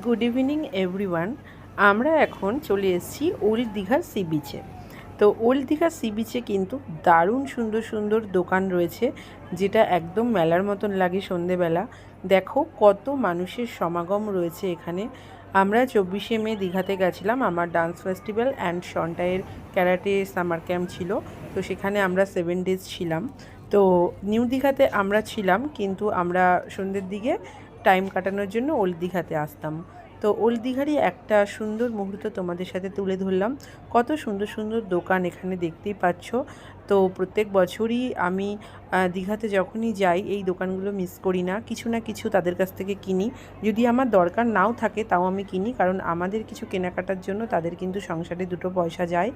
Good evening everyone. আমরা এখন চলে এসেছি ওল্ড দীঘার সি বিচে। তো ওল্ড দীঘার সি বিচে কিন্তু দারুণ সুন্দর সুন্দর দোকান রয়েছে, যেটা একদম মেলার মতন লাগে সন্ধেবেলা। দেখো কত মানুষের সমাগম রয়েছে এখানে। আমরা 24শে মে দীঘাতে গেছিলাম, আমার ডান্স ফেস্টিভ্যাল অ্যান্ড শন্টাইয়ের ক্যারাটে সামার ক্যাম্প ছিল। তো সেখানে আমরা 7 ডেজ ছিলাম। তো নিউ দীঘাতে আমরা ছিলাম, কিন্তু আমরা সন্ধ্যের দিকে টাইম কাটানোর জন্য ওল্ড দীঘাতে আসতাম। তো ওল্ড দীঘারই একটা সুন্দর মুহূর্ত তোমাদের সাথে তুলে ধরলাম। কত সুন্দর সুন্দর দোকান এখানে দেখতেই পাচ্ছ। তো প্রত্যেক বছরই আমি দীঘাতে যখনই যাই এই দোকানগুলো মিস করি না, কিছু না কিছু তাদের কাছ থেকে কিনি। যদি আমার দরকার নাও থাকে তাও আমি কিনি, কারণ আমাদের কিছু কেনাকাটার জন্য তাদের কিন্তু সংসারে দুটো পয়সা যায়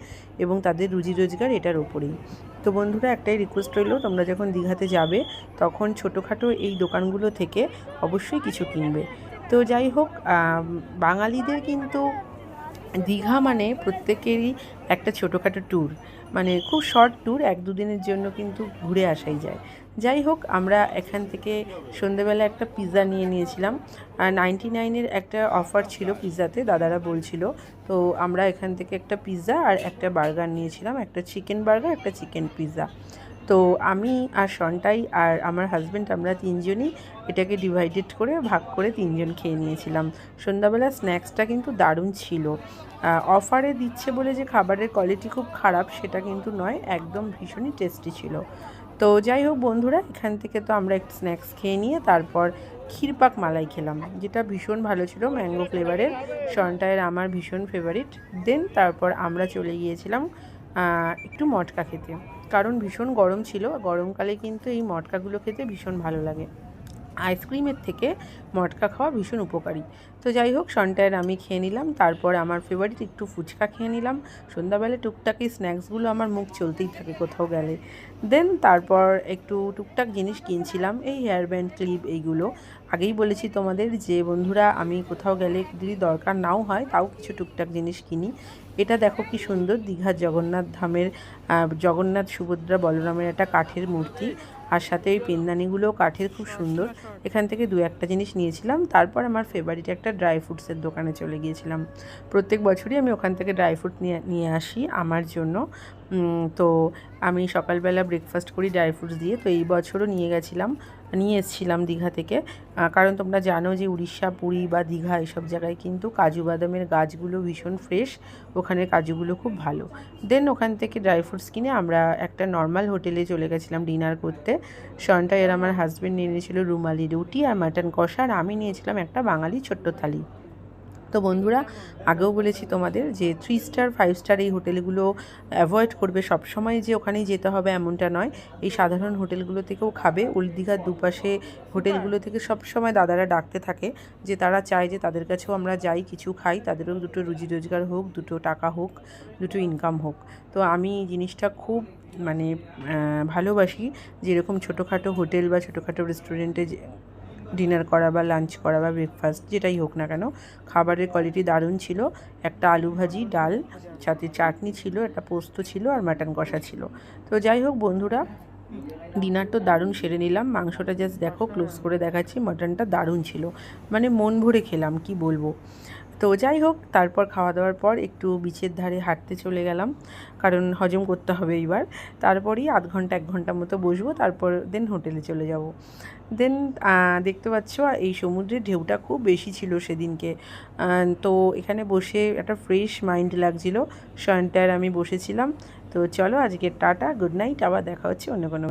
এবং তাদের রুজি রোজগার এটার ওপরেই। তো বন্ধুরা, একটাই রিকোয়েস্ট রইল, তোমরা যখন দীঘাতে যাবে তখন ছোটোখাটো এই দোকানগুলো থেকে অবশ্যই কিছু কিনবে। তো যাই হোক, বাঙালিদের কিন্তু দীঘা মানে প্রত্যেকেরই একটা ছোটোখাটো ট্যুর, মানে খুব শর্ট ট্যুর, 1-2 দিনের জন্য কিন্তু ঘুরে আসাই যায়। যাই হোক, আমরা এখান থেকে সন্ধেবেলা একটা পিৎজা নিয়ে নিয়েছিলাম। 99-এর একটা অফার ছিল পিৎজাতে, দাদারা বলছিল। তো আমরা এখান থেকে একটা পিৎজা আর একটা বার্গার নিয়েছিলাম, একটা চিকেন বার্গার, একটা চিকেন পিৎজা। তো আমি আর সন্টাই আর আমার হাজব্যান্ড, আমরা তিনজনই এটাকে ডিভাইডেড করে ভাগ করে তিনজন খেয়ে নিয়েছিলাম। সন্ধ্যাবেলা স্ন্যাক্সটা কিন্তু দারুণ ছিল। অফারে দিচ্ছে বলে যে খাবারের কোয়ালিটি খুব খারাপ সেটা কিন্তু নয়, একদম ভীষণই টেস্টি ছিল। তো যাই হোক বন্ধুরা, এখান থেকে তো আমরা একটু স্ন্যাক্স খেয়ে নিয়ে তারপর ক্ষীরপাক মালাই খেলাম, যেটা ভীষণ ভালো ছিল, ম্যাঙ্গো ফ্লেভারের। সন্টায়ের আমার ভীষণ ফেভারিট। দেন তারপর আমরা চলে গিয়েছিলাম একটু মটকা খেতে, কারণ ভীষণ গরম ছিল। গরমকালে কিন্তু এই মটকাগুলো খেতে ভীষণ ভালো লাগে। আইসক্রিমের থেকে মটকা খাওয়া ভীষণ উপকারী। তো যাই হোক, সন্টায়ের আমি খেয়ে নিলাম, তারপর আমার ফেভারিট একটু ফুচকা খেয়ে নিলাম। সন্ধ্যাবেলা টুকটাক এই স্ন্যাক্সগুলো আমার মুখ চলতেই থাকে কোথাও গেলে। দেন তারপর একটু টুকটাক জিনিস কিনছিলাম, এই হেয়ার ব্যান্ড, ক্লিপ, এইগুলো। আগেই বলেছি তোমাদের যে বন্ধুরা, আমি কোথাও গেলে যদি দরকার নাও হয় তাও কিছু টুকটাক জিনিস কিনি। এটা দেখো কি সুন্দর, দীঘার জগন্নাথ ধামের জগন্নাথ, সুভদ্রা, বলরামের একটা কাঠের মূর্তি, আর সাথে ওই পেনদানিগুলোও কাঠের, খুব সুন্দর। এখান থেকে 2-1টা জিনিস নিয়েছিলাম। তারপর আমার ফেভারিট একটা ড্রাই ফ্রুটসের দোকানে চলে গিয়েছিলাম। প্রত্যেক বছরই আমি ওখান থেকে ড্রাই ফ্রুট নিয়ে আসি আমার জন্য। তো আমি সকালবেলা ব্রেকফাস্ট করি ড্রাই ফ্রুটস দিয়ে। তো এই বছরও নিয়ে এসেছিলাম দীঘা থেকে, কারণ তোমরা জানো যে উড়িষ্যা, পুরী বা দীঘা এসব জায়গায় কিন্তু কাজু বাদামের গাছগুলো ভীষণ ফ্রেশ, ওখানের কাজুগুলো খুব ভালো। দেন ওখান থেকে ড্রাই ফ্রুটস কিনে আমরা একটা নর্মাল হোটেলে চলে গেছিলাম ডিনার করতে। সন্টায় আর আমার হাজব্যান্ড নিয়ে নিয়েছিল রুমালি রুটি আর মাটন কষা, আর আমি নিয়েছিলাম একটা বাঙালি ছোট্ট থালি। তো বন্ধুরা, আগেও বলেছি তোমাদের যে 3 স্টার 5 স্টার এই হোটেলগুলো অ্যাভয়েড করবে। সবসময় যে ওখানেই যেতে হবে এমনটা নয়, এই সাধারণ হোটেলগুলো থেকেও খাবে। ওল্ড দীঘার দুপাশে হোটেলগুলো থেকে সবসময় দাদারা ডাকতে থাকে যে তারা চায় যে তাদের কাছেও আমরা যাই, কিছু খাই, তাদেরও দুটো রুজি রোজগার হোক, দুটো টাকা হোক, দুটো ইনকাম হোক। তো আমি এই জিনিসটা খুব মানে ভালোবাসি, যেরকম ছোটোখাটো হোটেল বা ছোটোখাটো রেস্টুরেন্টে ডিনার করা বা লাঞ্চ করা বা ব্রেকফাস্ট যেটাই হোক না কেন, খাবারের কোয়ালিটি দারুণ ছিল। একটা আলু ভাজি, ডাল, সাথে চাটনি ছিল, একটা পোস্ত ছিল আর মাটন কষা ছিল। তো যাই হোক বন্ধুরা, ডিনার তো দারুণ সেরে নিলাম। মাংসটা জাস্ট দেখো, ক্লোজ করে দেখাচ্ছি, মাটনটা দারুণ ছিল, মানে মন ভরে খেলাম, কি বলবো। তো যাই হোক, তারপর খাওয়া দাওয়ার পর একটু বিচের ধারে হাঁটতে চলে গেলাম, কারণ হজম করতে হবে এইবার। তারপরই 1 ঘন্টা মতো বসবো, তারপর দেন হোটেলে চলে যাব। দেন দেখতে পাচ্ছ এই সমুদ্রের ঢেউটা খুব বেশি ছিল সেদিনকে। তো এখানে বসে একটা ফ্রেশ মাইন্ড লাগছিল। সন্টার আমি বসেছিলাম। তো চলো আজকে টাটা, গুড নাইট, আবার দেখা হচ্ছে অন্য কোনো